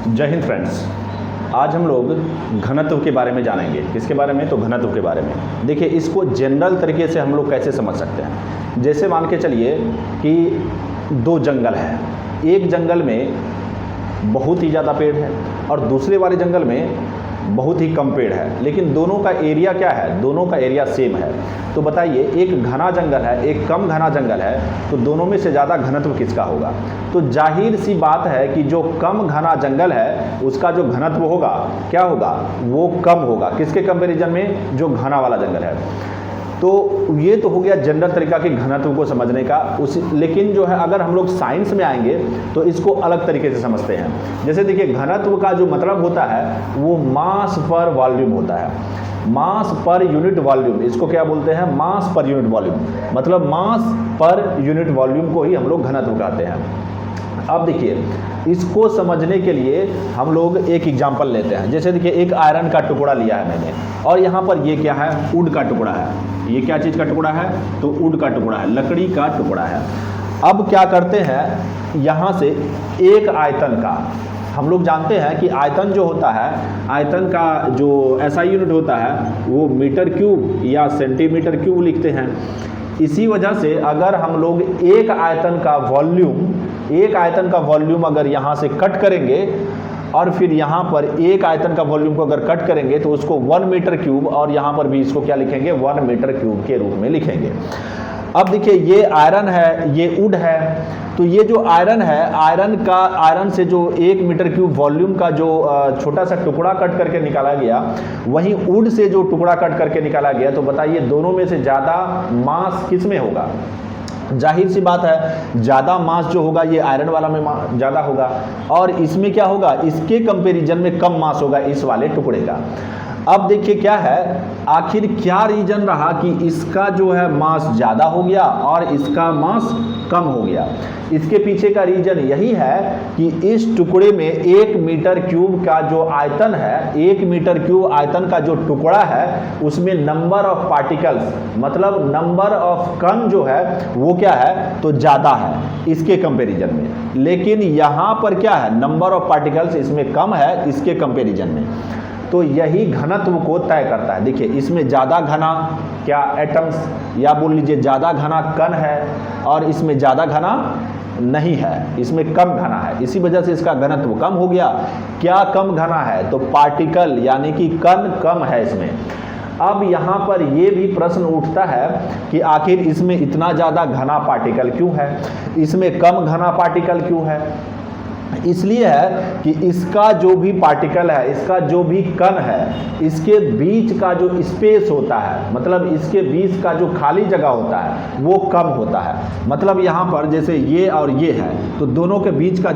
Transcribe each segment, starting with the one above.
जय हिंद फ्रेंड्स। आज हम लोग घनत्व के बारे में जानेंगे। किसके बारे में? तो घनत्व के बारे में। देखिए, इसको जनरल तरीके से हम लोग कैसे समझ सकते हैं। जैसे मान के चलिए कि दो जंगल है, एक जंगल में बहुत ही ज़्यादा पेड़ है और दूसरे वाले जंगल में बहुत ही कम पेड़ है, लेकिन दोनों का एरिया क्या है? दोनों का एरिया सेम है। तो बताइए, एक घना जंगल है, एक कम घना जंगल है, तो दोनों में से ज़्यादा घनत्व किसका होगा? तो जाहिर सी बात है कि जो कम घना जंगल है उसका जो घनत्व होगा क्या होगा? वो कम होगा। किसके कंपैरिजन में? जो घना वाला जंगल है। तो ये तो हो गया जनरल तरीका कि घनत्व को समझने का। लेकिन जो है, अगर हम लोग साइंस में आएंगे तो इसको अलग तरीके से समझते हैं। जैसे देखिए, घनत्व का जो मतलब होता है वो मास पर वॉल्यूम होता है। मास पर यूनिट वॉल्यूम, इसको क्या बोलते हैं? मास पर यूनिट वॉल्यूम। मतलब मास पर यूनिट वॉल्यूम को ही हम लोग घनत्व कहते हैं। अब देखिए, इसको समझने के लिए हम लोग एक एग्जांपल लेते हैं। जैसे देखिए, एक आयरन का टुकड़ा लिया है मैंने, और यहाँ पर ये क्या है? वुड का टुकड़ा है। ये क्या चीज़ का टुकड़ा है? तो वुड का टुकड़ा है, लकड़ी का टुकड़ा है। अब क्या करते हैं, यहाँ से एक आयतन का, हम लोग जानते हैं कि आयतन जो होता है, आयतन का जो SI यूनिट होता है वो मीटर क्यूब या सेंटीमीटर क्यूब लिखते हैं। इसी वजह से अगर हम लोग एक आयतन का वॉल्यूम अगर यहाँ से कट करेंगे और फिर यहाँ पर एक आयतन का वॉल्यूम को अगर कट करेंगे तो उसको 1 मीटर क्यूब, और यहाँ पर भी इसको क्या लिखेंगे? 1 मीटर क्यूब के रूप में लिखेंगे। अब देखिए, ये आयरन है, ये वुड है। तो ये जो आयरन है, आयरन से जो 1 मीटर क्यूब वॉल्यूम का जो छोटा सा टुकड़ा कट करके निकाला गया, वहीं वुड से जो टुकड़ा कट करके निकाला गया, तो बताइए दोनों में से ज़्यादा मास किस में होगा? जाहिर सी बात है, ज़्यादा मास जो होगा ये आयरन वाला में ज़्यादा होगा, और इसमें क्या होगा? इसके कंपैरिजन में कम मास होगा इस वाले टुकड़े का। अब देखिए क्या है, आखिर क्या रीजन रहा कि इसका जो है मास ज़्यादा हो गया और इसका मास कम हो गया? इसके पीछे का रीजन यही है कि इस टुकड़े में 1 मीटर क्यूब का जो आयतन है, 1 मीटर क्यूब आयतन का जो टुकड़ा है, उसमें नंबर ऑफ पार्टिकल्स, मतलब नंबर ऑफ कण जो है वो क्या है? तो ज़्यादा है इसके कंपैरिजन में। लेकिन यहाँ पर क्या है? नंबर ऑफ पार्टिकल्स इसमें कम है इसके कंपैरिजन में। तो यही घनत्व को तय करता है। देखिए, इसमें ज़्यादा घना क्या एटम्स, या बोल लीजिए ज़्यादा घना कण है, और इसमें ज़्यादा घना नहीं है, इसमें कम घना है। इसी वजह से इसका घनत्व कम हो गया। क्या कम घना है? तो पार्टिकल यानी कि कण कम है इसमें। अब यहाँ पर ये भी प्रश्न उठता है कि आखिर इसमें इतना ज़्यादा घना पार्टिकल क्यों है, इसमें कम घना पार्टिकल क्यों है? इसलिए है कि इसका जो भी पार्टिकल है, इसका जो भी कण है, इसके बीच का जो स्पेस होता है, मतलब इसके बीच का जो खाली जगह होता है वो कम होता है। मतलब यहाँ पर जैसे ये और ये है, तो दोनों के बीच का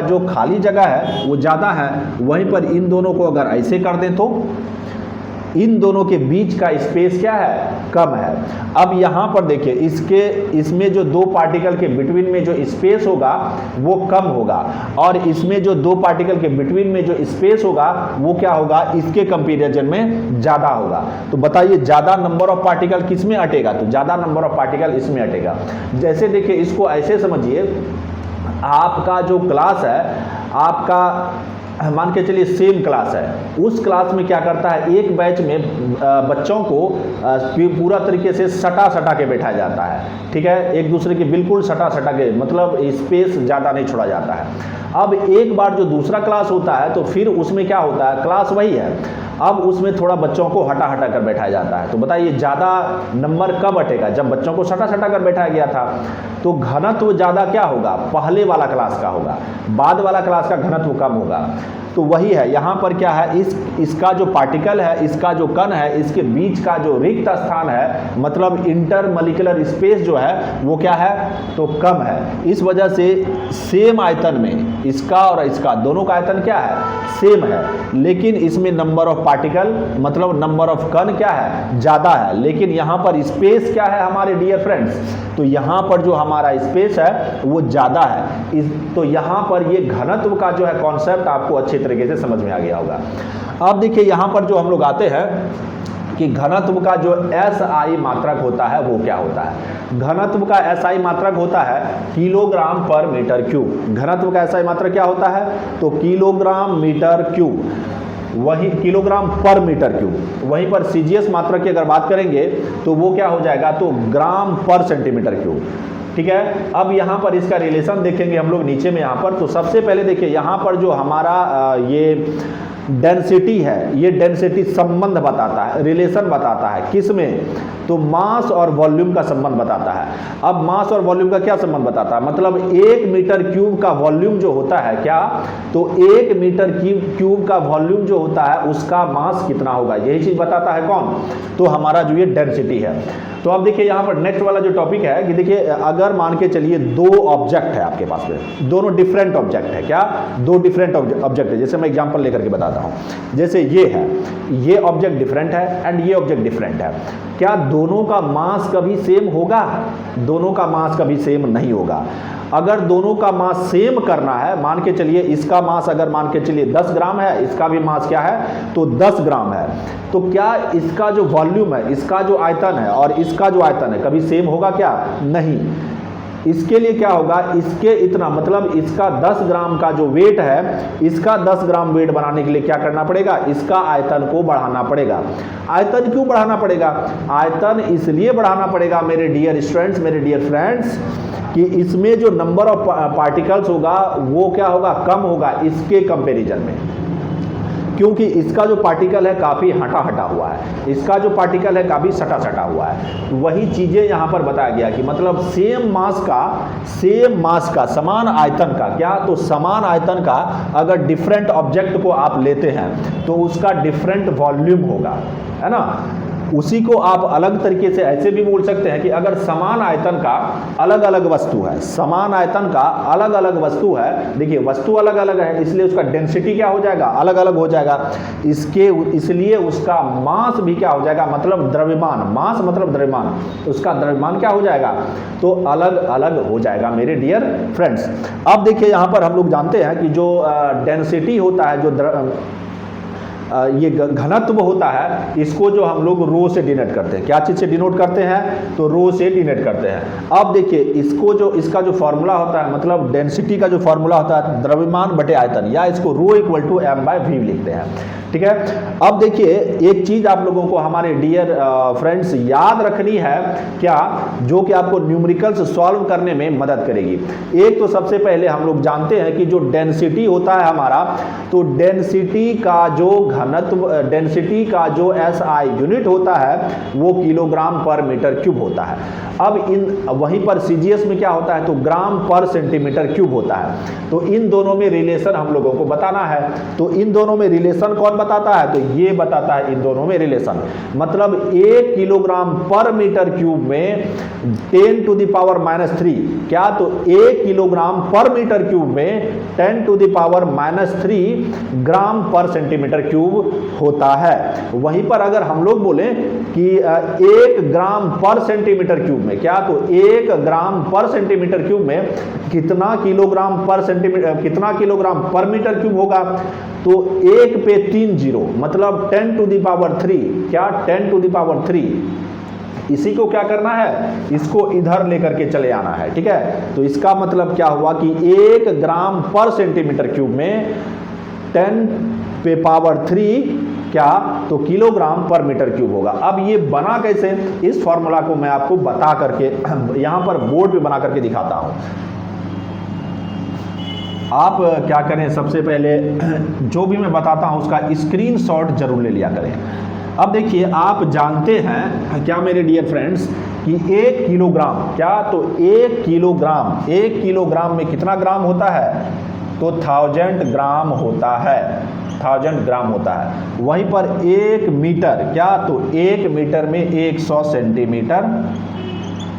जो खाली जगह है वो ज़्यादा है। वहीं पर इन दोनों को अगर ऐसे कर दें तो इन दोनों के बीच का स्पेस क्या है? कम है। अब यहाँ पर देखिए, इसमें जो दो पार्टिकल के बिटवीन में जो स्पेस होगा वो कम होगा, और इसमें जो दो पार्टिकल के बिटवीन में जो स्पेस होगा वो क्या होगा? इसके कंपैरिजन में ज़्यादा होगा। तो बताइए, ज़्यादा नंबर ऑफ पार्टिकल किस में अटेगा? तो ज़्यादा नंबर ऑफ पार्टिकल इसमें अटेगा। जैसे देखिए, इसको ऐसे समझिए, आपका जो क्लास है, आपका मान के चलिए सेम क्लास है, उस क्लास में क्या करता है? एक बैच में बच्चों को पूरा तरीके से सटा के बैठाया जाता है, ठीक है? एक दूसरे के बिल्कुल सटा के, मतलब स्पेस ज़्यादा नहीं छोड़ा जाता है। अब एक बार जो दूसरा क्लास होता है तो फिर उसमें क्या होता है? क्लास वही है, अब उसमें थोड़ा बच्चों को हटा कर बैठाया जाता है। तो बताइए, ज़्यादा नंबर कब हटेगा? जब बच्चों को सटा कर बैठाया गया था। तो घनत्व ज़्यादा क्या होगा? पहले वाला क्लास का होगा, बाद वाला क्लास का घनत्व कम होगा। तो वही है, यहाँ पर क्या है? इसका जो पार्टिकल है, इसका जो कण है, इसके बीच का जो रिक्त स्थान है, मतलब इंटरमॉलिक्यूलर स्पेस जो है वो क्या है? तो कम है। इस वजह से सेम आयतन में इसका और इसका दोनों का आयतन क्या है? सेम है, लेकिन इसमें नंबर ऑफ पार्टिकल, मतलब नंबर ऑफ कण क्या है? ज़्यादा है। लेकिन यहाँ पर स्पेस क्या है हमारे डियर फ्रेंड्स? तो यहाँ पर जो हमारा स्पेस है वो ज़्यादा है। तो यहाँ पर ये घनत्व का जो है कॉन्सेप्ट आपको अच्छे तरीके से समझ में आ गया होगा। अब देखिए, यहाँ पर जो हम लोग आते हैं, कि घनत्व का जो SI मात्रक होता है वो क्या होता है। घनत्व का SI मात्रक होता है किलोग्राम पर मीटर क्यूब। घनत्व का SI मात्रक क्या होता है, तो किलोग्राम मीटर क्यूब, वही किलोग्राम पर मीटर क्यूब। वहीं पर CGS मात्रक की अगर बात करेंगे तो वो क्या हो जाएगा, तो ग्राम पर सेंटीमीटर क्यूब। ठीक है, अब यहाँ पर इसका रिलेशन देखेंगे हम लोग नीचे में यहाँ पर। तो सबसे पहले देखिए यहाँ पर जो हमारा ये डेंसिटी है, ये डेंसिटी संबंध बताता है, रिलेशन बताता है किस में, तो मास और वॉल्यूम का संबंध बताता है। अब मास और वॉल्यूम का क्या संबंध बताता है, मतलब 1 मीटर क्यूब का वॉल्यूम जो होता है क्या, तो 1 मीटर क्यूब का वॉल्यूम जो होता है उसका मास कितना होगा, यही चीज बताता है कौन, तो हमारा जो ये डेंसिटी है। तो अब देखिए यहाँ पर नेक्स्ट वाला जो टॉपिक है कि देखिए अगर मान के चलिए 2 ऑब्जेक्ट है आपके पास में, दोनों डिफरेंट ऑब्जेक्ट है, क्या, 2 डिफरेंट ऑब्जेक्ट है। जैसे मैं एग्जांपल लेकर के बताता हूँ, जैसे ये है, ये ऑब्जेक्ट डिफरेंट है एंड ये ऑब्जेक्ट डिफरेंट है। क्या दोनों का मास कभी सेम होगा, दोनों का मास कभी सेम नहीं होगा। अगर दोनों का मास सेम करना है, मान के चलिए इसका मास अगर मान के चलिए 10 ग्राम है, इसका भी मास क्या है, तो 10 ग्राम है, तो क्या इसका जो वॉल्यूम है, इसका जो आयतन है और इसका जो आयतन है कभी सेम होगा क्या, नहीं। इसके लिए क्या होगा, इसके इतना मतलब इसका 10 ग्राम का जो वेट है, इसका 10 ग्राम वेट बनाने के लिए क्या करना पड़ेगा, इसका आयतन को बढ़ाना पड़ेगा। आयतन क्यों बढ़ाना पड़ेगा, आयतन इसलिए बढ़ाना पड़ेगा मेरे डियर स्टूडेंट्स, मेरे डियर फ्रेंड्स, कि इसमें जो नंबर ऑफ पार्टिकल्स होगा वो क्या होगा, कम होगा इसके कंपैरिजन में, क्योंकि इसका जो पार्टिकल है काफ़ी हटा हटा हुआ है, इसका जो पार्टिकल है काफ़ी सटा सटा हुआ है। वही चीज़ें यहाँ पर बताया गया कि मतलब सेम मास का समान आयतन का, क्या, तो समान आयतन का अगर डिफरेंट ऑब्जेक्ट को आप लेते हैं तो उसका डिफरेंट वॉल्यूम होगा, है ना। उसी को आप अलग तरीके से ऐसे भी बोल सकते हैं कि अगर समान आयतन का अलग अलग वस्तु है, समान आयतन का अलग अलग वस्तु है, देखिए वस्तु अलग अलग है इसलिए उसका डेंसिटी क्या हो जाएगा, अलग अलग हो जाएगा, इसलिए उसका मास भी क्या हो जाएगा, मतलब द्रव्यमान, मास मतलब द्रव्यमान, उसका द्रव्यमान क्या हो जाएगा, तो अलग अलग हो जाएगा मेरे डियर फ्रेंड्स। अब देखिए यहाँ पर हम लोग जानते हैं कि जो डेंसिटी होता है, जो ये घनत्व होता है, इसको जो हम लोग रो से डिनोट करते हैं, क्या चीज़ से डिनोट करते हैं, तो रो से डिनोट करते हैं। अब देखिए इसका जो फॉर्मूला होता है, मतलब डेंसिटी का जो फॉर्मूला होता है द्रव्यमान बटे आयतन, या इसको रो इक्वल टू m/v लिखते हैं। ठीक है, अब देखिए एक चीज आप लोगों को हमारे डियर फ्रेंड्स याद रखनी है, क्या, जो कि आपको न्यूमेरिकल्स सॉल्व करने में मदद करेगी। एक तो सबसे पहले हम लोग जानते हैं कि जो डेंसिटी होता है हमारा, तो डेंसिटी का जो घनत्व, डेंसिटी का जो SI यूनिट होता है वो किलोग्राम पर मीटर क्यूब होता है। अब वहीं पर CGS में क्या होता है, तो ग्राम पर सेंटीमीटर क्यूब होता है। तो इन दोनों में रिलेशन हम लोगों को बताना है। तो इन दोनों में रिलेशन कौन बताता है, तो ये बताता है इन दोनों में रिलेशन, मतलब 1 किलोग्राम पर मीटर क्यूब में 10⁻³ क्या, तो 1 किलोग्राम पर मीटर क्यूब में 10⁻³ ग्राम पर सेंटीमीटर क्यूब होता है। वहीं पर अगर हम लोग बोलें कि 1 ग्राम पर सेंटीमीटर क्यूब में, क्या, तो 1 ग्राम पर सेंटीमीटर क्यूब में कितना किलोग्राम पर मीटर क्यूब होगा, तो 1 पे 3 जीरो मतलब 10⁻³ क्या, 10⁻³। इसी को क्या करना है, इसको इधर लेकर के चले आना है। ठीक है, तो इसका मतलब क्या हुआ कि 1 ग्राम पर सेंटीमीटर क्यूब में 10⁻³ क्या, तो किलोग्राम पर मीटर क्यूब होगा। अब ये बना कैसे, इस फॉर्मूला को मैं आपको बता करके यहां पर बोर्ड पे बना करके दिखाता हूं। आप क्या करें, सबसे पहले जो भी मैं बताता हूं उसका स्क्रीनशॉट जरूर ले लिया करें। अब देखिए आप जानते हैं क्या मेरे डियर फ्रेंड्स कि 1 किलोग्राम, क्या, तो 1 किलोग्राम में कितना ग्राम होता है, तो 1000 ग्राम होता है, 1000 ग्राम होता है। वहीं पर 1 मीटर, क्या, तो 1 मीटर में 100 सेंटीमीटर,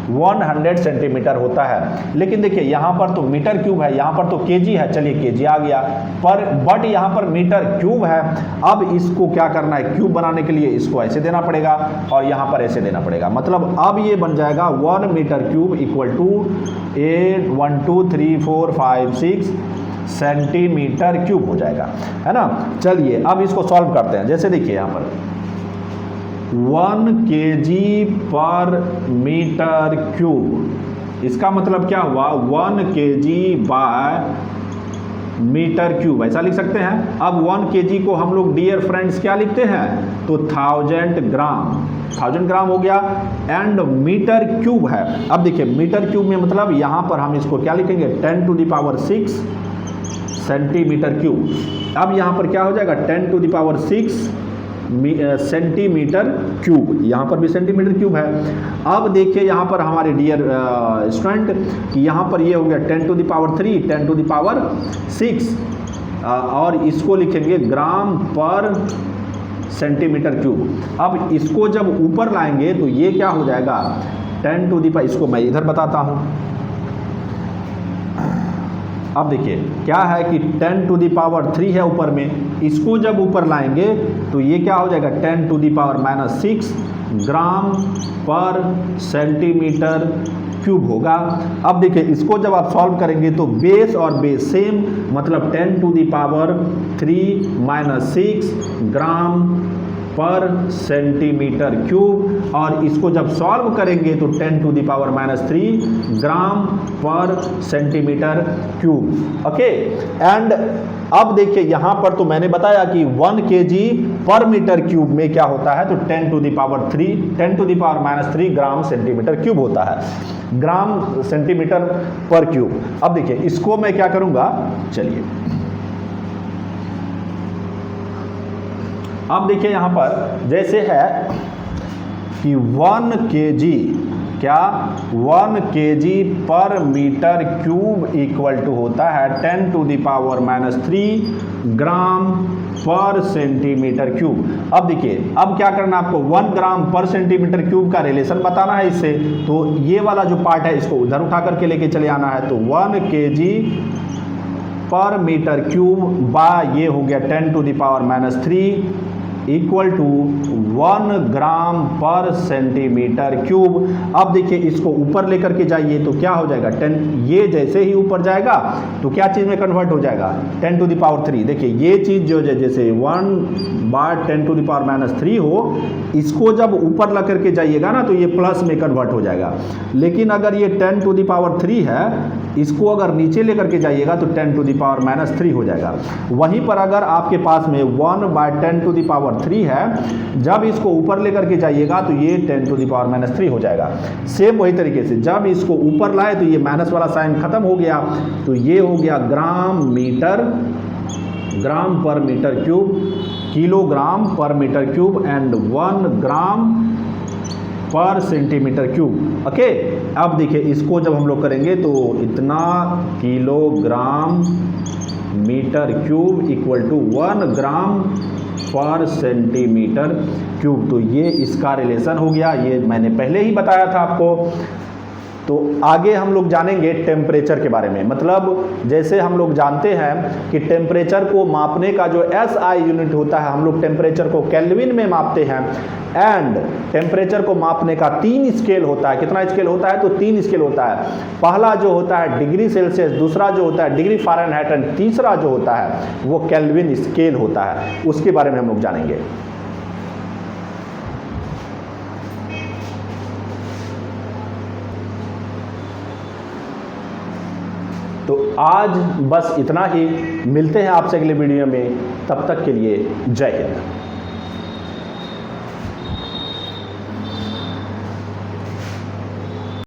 100 सेंटीमीटर होता है। लेकिन देखिए यहाँ पर तो मीटर क्यूब है, यहाँ पर तो केजी है, चलिए केजी आ गया, पर बट यहाँ पर मीटर क्यूब है। अब इसको क्या करना है, क्यूब बनाने के लिए इसको ऐसे देना पड़ेगा और यहाँ पर ऐसे देना पड़ेगा, मतलब अब ये बन जाएगा 1 metre cube equal to 8 1 2 3 4 5 6 centimetre cube हो जाएगा, है ना। चलिए अब इसको सॉल्व करते हैं। जैसे देखिए यहाँ पर 1 kg पर मीटर क्यूब। इसका मतलब क्या हुआ, 1 kg बाय मीटर क्यूब, ऐसा लिख सकते हैं। अब 1 kg को हम लोग डियर फ्रेंड्स क्या लिखते हैं, तो 1000 ग्राम, 1000 ग्राम हो गया। एंड मीटर क्यूब है, अब देखिए मीटर क्यूब में मतलब यहाँ पर हम इसको क्या लिखेंगे, 10⁶ सेंटीमीटर क्यूब। अब यहाँ पर क्या हो जाएगा, 10⁶ सेंटीमीटर क्यूब, यहाँ पर भी सेंटीमीटर क्यूब है। अब देखिए यहाँ पर हमारे डियर स्टूडेंट कि यहाँ पर ये हो गया 10⁻3, 10⁶, और इसको लिखेंगे ग्राम पर सेंटीमीटर क्यूब। अब इसको जब ऊपर लाएंगे तो ये क्या हो जाएगा, 10⁻, इसको मैं इधर बताता हूँ। अब देखिए क्या है कि 10⁻³ है ऊपर में, इसको जब ऊपर लाएंगे तो ये क्या हो जाएगा, 10⁻⁻6 ग्राम पर सेंटीमीटर क्यूब होगा। अब देखिए इसको जब आप सॉल्व करेंगे तो बेस और बेस सेम, मतलब 10⁻³ - 6 ग्राम पर सेंटीमीटर क्यूब, और इसको जब सॉल्व करेंगे तो 10⁻³ ग्राम per centimetre cube. Okay, and अब देखिए यहाँ पर तो मैंने बताया कि 1 kg पर मीटर क्यूब में क्या होता है, तो 10⁻³ ग्राम सेंटीमीटर क्यूब होता है, ग्राम सेंटीमीटर पर क्यूब। अब देखिए इसको मैं क्या करूँगा, चलिए अब देखिए यहाँ पर जैसे है कि 1 kg, क्या 1 kg पर मीटर क्यूब इक्वल टू होता है 10⁻³ ग्राम पर सेंटीमीटर क्यूब। अब देखिए अब क्या करना है आपको, 1 ग्राम पर सेंटीमीटर क्यूब का रिलेशन बताना है इससे, तो ये वाला जो पार्ट है इसको उधर उठा करके लेके चले आना है। तो 1 kg पर मीटर क्यूब बाय ये हो गया 10⁻³ equal to 1 gram per centimetre cube. अब देखिए इसको ऊपर लेकर के जाइए तो क्या हो जाएगा, 10, ये जैसे ही ऊपर जाएगा तो क्या चीज़ में कन्वर्ट हो जाएगा, 10⁻3। देखिए ये चीज़ जो जैसे 1/10⁻³ हो, इसको जब ऊपर ला करके जाइएगा ना तो ये प्लस में कन्वर्ट हो जाएगा। लेकिन अगर ये 10⁻3 है, इसको अगर नीचे लेकर के जाइएगा तो 10⁻³ हो जाएगा। वहीं पर अगर आपके पास में 1/10⁻³ है, जब इसको ऊपर लेकर के जाइएगा तो ये 10⁻³ हो जाएगा। सेम वही तरीके से जब इसको ऊपर लाए तो ये माइनस वाला साइन खत्म हो गया, तो ये हो गया ग्राम पर मीटर क्यूब, किलोग्राम पर metre cube and 1 gram per centimetre cube. Okay, अब देखिए इसको जब हम लोग करेंगे तो इतना kilogram metre cube equal to 1 gram per centimetre cube. तो ये इसका रिलेशन हो गया, ये मैंने पहले ही बताया था आपको। तो आगे हम लोग जानेंगे टेम्परेचर के बारे में। मतलब जैसे हम लोग जानते हैं कि टेम्परेचर को मापने का जो SI यूनिट होता है, हम लोग टेम्परेचर को केल्विन में मापते हैं। एंड टेम्परेचर को मापने का 3 स्केल होता है। कितना स्केल होता है, तो 3 स्केल होता है। पहला जो होता है डिग्री सेल्सियस, दूसरा जो होता है डिग्री फ़ारेनहाइट एंड तीसरा जो होता है वो केल्विन स्केल होता है। उसके बारे में हम लोग जानेंगे। तो आज बस इतना ही, मिलते हैं आपसे अगले वीडियो में, तब तक के लिए जय हिंद।